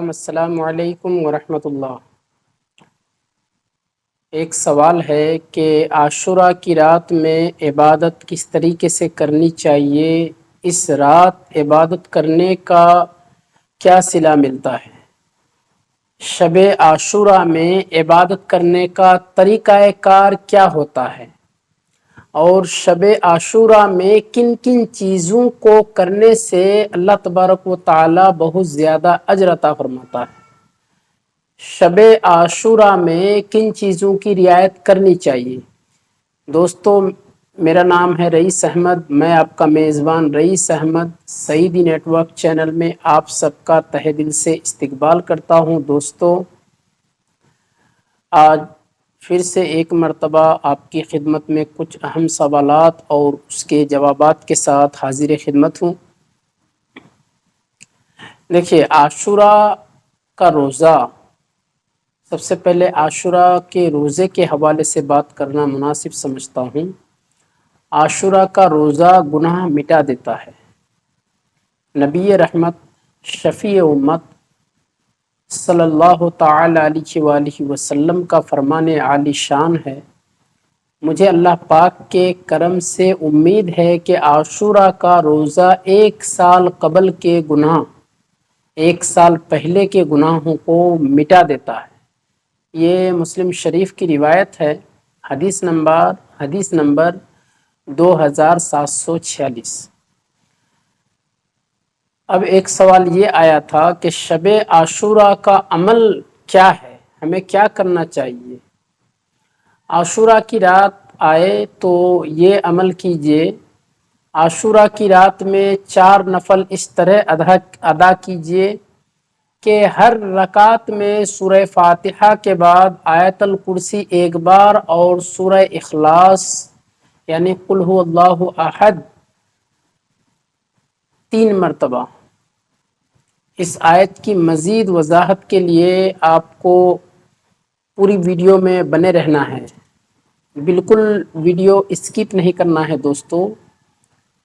السلام علیکم ورحمۃ اللہ۔ ایک سوال ہے کہ عاشوراء کی رات میں عبادت کس طریقے سے کرنی چاہیے؟ اس رات عبادت کرنے کا کیا صلہ ملتا ہے؟ شب عاشوراء میں عبادت کرنے کا طریقہ کار کیا ہوتا ہے؟ اور شب عاشوراء میں کن کن چیزوں کو کرنے سے اللہ تبارک و تعالی بہت زیادہ اجر عطا فرماتا ہے؟ شب عاشوراء میں کن چیزوں کی رعایت کرنی چاہیے؟ دوستو، میرا نام ہے رئیس احمد، میں آپ کا میزبان Raees Ahmed Saeedi network channel میں آپ سب کا تہہ دل سے استقبال کرتا ہوں۔ دوستو، آج پھر سے ایک مرتبہ آپ کی خدمت میں کچھ اہم سوالات اور اس کے جوابات کے ساتھ حاضر خدمت ہوں۔ دیکھیے، عاشوراء کا روزہ، سب سے پہلے عاشوراء کے روزے کے حوالے سے بات کرنا مناسب سمجھتا ہوں۔ عاشوراء کا روزہ گناہ مٹا دیتا ہے۔ نبی رحمت شفیع امت صلی اللہ تعالی علیہ وآلہ وسلم کا فرمان عالی شان ہے، مجھے اللہ پاک کے کرم سے امید ہے کہ عاشوراء کا روزہ 1 سال قبل کے گناہ، 1 سال پہلے کے گناہوں کو مٹا دیتا ہے۔ یہ مسلم شریف کی روایت ہے، حدیث نمبر 2746۔ اب ایک سوال یہ آیا تھا کہ شب عاشوراء کا عمل کیا ہے، ہمیں کیا کرنا چاہیے؟ عاشوراء کی رات آئے تو یہ عمل کیجئے، عاشوراء کی رات میں 4 نفل اس طرح ادا کیجئے کہ ہر رکعت میں سورہ فاتحہ کے بعد آیت الکرسی 1 بار اور سورہ اخلاص یعنی قل هو اللہ احد 3 مرتبہ۔ اس آیت کی مزید وضاحت کے لیے آپ کو پوری ویڈیو میں بنے رہنا ہے، بالکل ویڈیو اسکپ نہیں کرنا ہے دوستو۔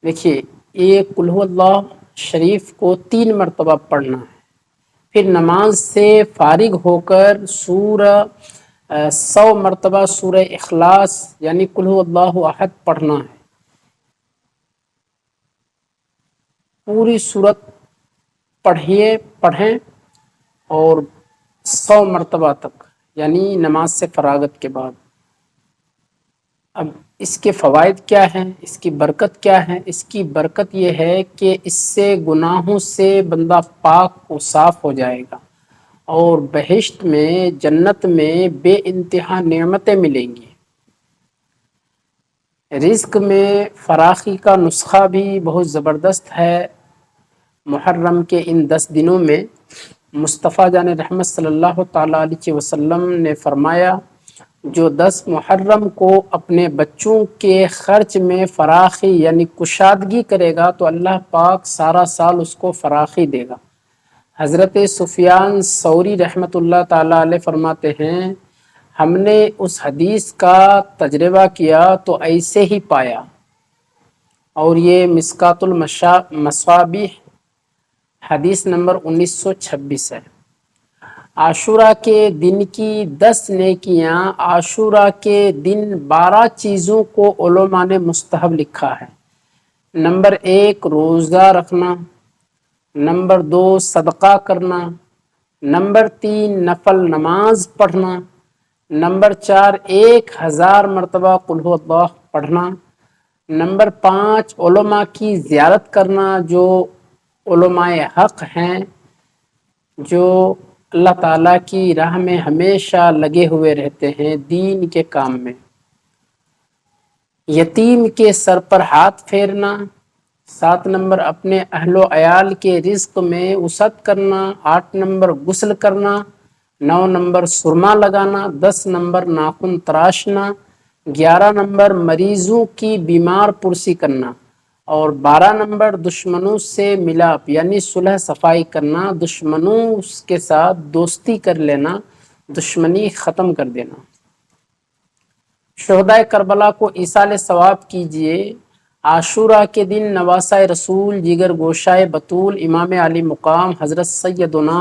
دیکھیے، یہ قل هو اللہ شریف کو 3 مرتبہ پڑھنا ہے، پھر نماز سے فارغ ہو کر 100 مرتبہ سورہ اخلاص یعنی قل هو اللہ احد پڑھنا ہے۔ پوری سورت پڑھیں اور 100 مرتبہ تک یعنی نماز سے فراغت کے بعد۔ اب اس کے فوائد کیا ہیں، اس کی برکت کیا ہے؟ اس کی برکت یہ ہے کہ اس سے گناہوں سے بندہ پاک و صاف ہو جائے گا اور بہشت میں، جنت میں بے انتہا نعمتیں ملیں گی۔ رزق میں فراخی کا نسخہ بھی بہت زبردست ہے۔ محرم کے ان 10 دنوں میں مصطفیٰ جان رحمت صلی اللہ تعالیٰ علیہ وسلم نے فرمایا، جو 10 محرم کو اپنے بچوں کے خرچ میں فراخی یعنی کشادگی کرے گا تو اللہ پاک سارا سال اس کو فراخی دے گا۔ حضرت سفیان ثوری رحمت اللہ تعالیٰ علیہ فرماتے ہیں، ہم نے اس حدیث کا تجربہ کیا تو ایسے ہی پایا، اور یہ مشکات المصابیح حدیث نمبر 1926 ہے۔ عاشوراء کے دن کی 10 نیکیاں، عاشوراء کے دن 12 چیزوں کو علماء نے مستحب لکھا ہے۔ نمبر 1 روزہ رکھنا، نمبر 2 صدقہ کرنا، نمبر 3 نفل نماز پڑھنا، نمبر 4 1000 مرتبہ قل هو اللہ پڑھنا، نمبر 5 علماء کی زیارت کرنا، جو علماء حق ہیں، جو اللہ تعالیٰ کی راہ میں ہمیشہ لگے ہوئے رہتے ہیں دین کے کام میں۔ یتیم کے سر پر ہاتھ پھیرنا، 7 نمبر اپنے اہل و عیال کے رزق میں وسعت کرنا، 8 نمبر غسل کرنا، 9 نمبر سرما لگانا، 10 نمبر ناخن تراشنا، 11 نمبر مریضوں کی بیمار پرسی کرنا، اور 12 نمبر دشمنوں سے ملاپ یعنی صلح صفائی کرنا، دشمنوں کے ساتھ دوستی کر لینا، دشمنی ختم کر دینا۔ شہدائے کربلا کو ایصال ثواب کیجئے۔ عاشوراء کے دن نواسۂ رسول، جگر گوشائے بطول، امام علی مقام حضرت سیدنا